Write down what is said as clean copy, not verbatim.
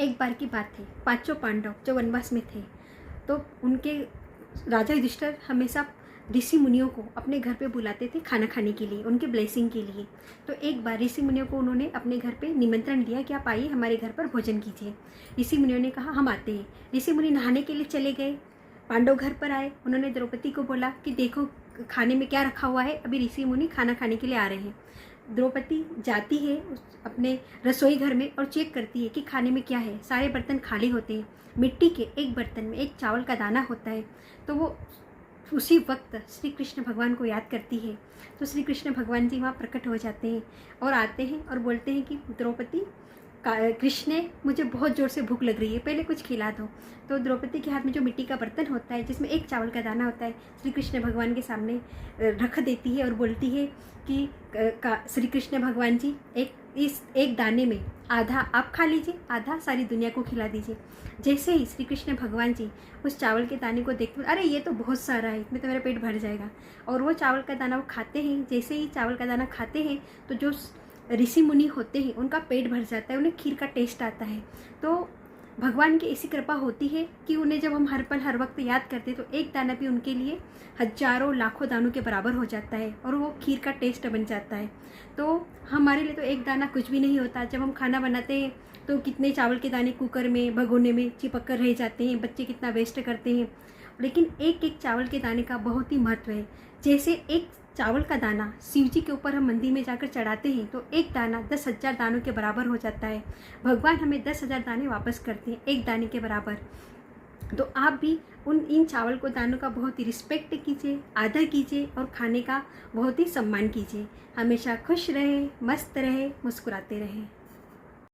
एक बार की बात है, पांचों पांडव जो वनवास में थे, तो उनके राजा युधिष्ठिर हमेशा ऋषि मुनियों को अपने घर पे बुलाते थे खाना खाने के लिए, उनके ब्लेसिंग के लिए। तो एक बार ऋषि मुनियों को उन्होंने अपने घर पे निमंत्रण दिया कि आप आइए हमारे घर पर भोजन कीजिए। ऋषि मुनियों ने कहा हम आते हैं। ऋषि मुनि नहाने के लिए चले गए, पांडव घर पर आए। उन्होंने द्रौपदी को बोला कि देखो खाने में क्या रखा हुआ है, अभी ऋषि मुनि खाना खाने के लिए आ रहे हैं। द्रौपदी जाती है अपने रसोई घर में और चेक करती है कि खाने में क्या है। सारे बर्तन खाली होते हैं, मिट्टी के एक बर्तन में एक चावल का दाना होता है। तो वो उसी वक्त श्री कृष्ण भगवान को याद करती है। तो श्री कृष्ण भगवान जी वहाँ प्रकट हो जाते हैं और आते हैं और बोलते हैं कि द्रौपदी, कृष्ण मुझे बहुत ज़ोर से भूख लग रही है, पहले कुछ खिला दो। तो द्रौपदी के हाथ में जो मिट्टी का बर्तन होता है जिसमें एक चावल का दाना होता है, श्री कृष्ण भगवान के सामने रख देती है और बोलती है कि श्री कृष्ण भगवान जी, इस एक दाने में आधा आप खा लीजिए, आधा सारी दुनिया को खिला दीजिए। जैसे ही श्री कृष्ण भगवान जी उस चावल के दाने को देखते, अरे ये तो बहुत सारा है, इसमें तो मेरा पेट भर जाएगा। और वो चावल का दाना वो खाते हैं। जैसे ही चावल का दाना खाते हैं तो जो ऋषि मुनि होते हैं उनका पेट भर जाता है, उन्हें खीर का टेस्ट आता है। तो भगवान की ऐसी कृपा होती है कि उन्हें जब हम हर पल हर वक्त याद करते हैं तो एक दाना भी उनके लिए हजारों लाखों दानों के बराबर हो जाता है और वो खीर का टेस्ट बन जाता है। तो हमारे लिए तो एक दाना कुछ भी नहीं होता। जब हम खाना बनाते हैं तो कितने चावल के दाने कुकर में, भगोने में चिपक कर रह जाते हैं, बच्चे कितना वेस्ट करते हैं। लेकिन एक एक चावल के दाने का बहुत ही महत्व है। जैसे एक चावल का दाना शिव जी के ऊपर हम मंदिर में जाकर चढ़ाते हैं तो एक दाना 10,000 दानों के बराबर हो जाता है। भगवान हमें 10,000 दाने वापस करते हैं एक दाने के बराबर। तो आप भी इन चावल को दानों का बहुत ही रिस्पेक्ट कीजिए, आदर कीजिए और खाने का बहुत ही सम्मान कीजिए। हमेशा खुश रहे, मस्त रहे, मुस्कुराते रहे।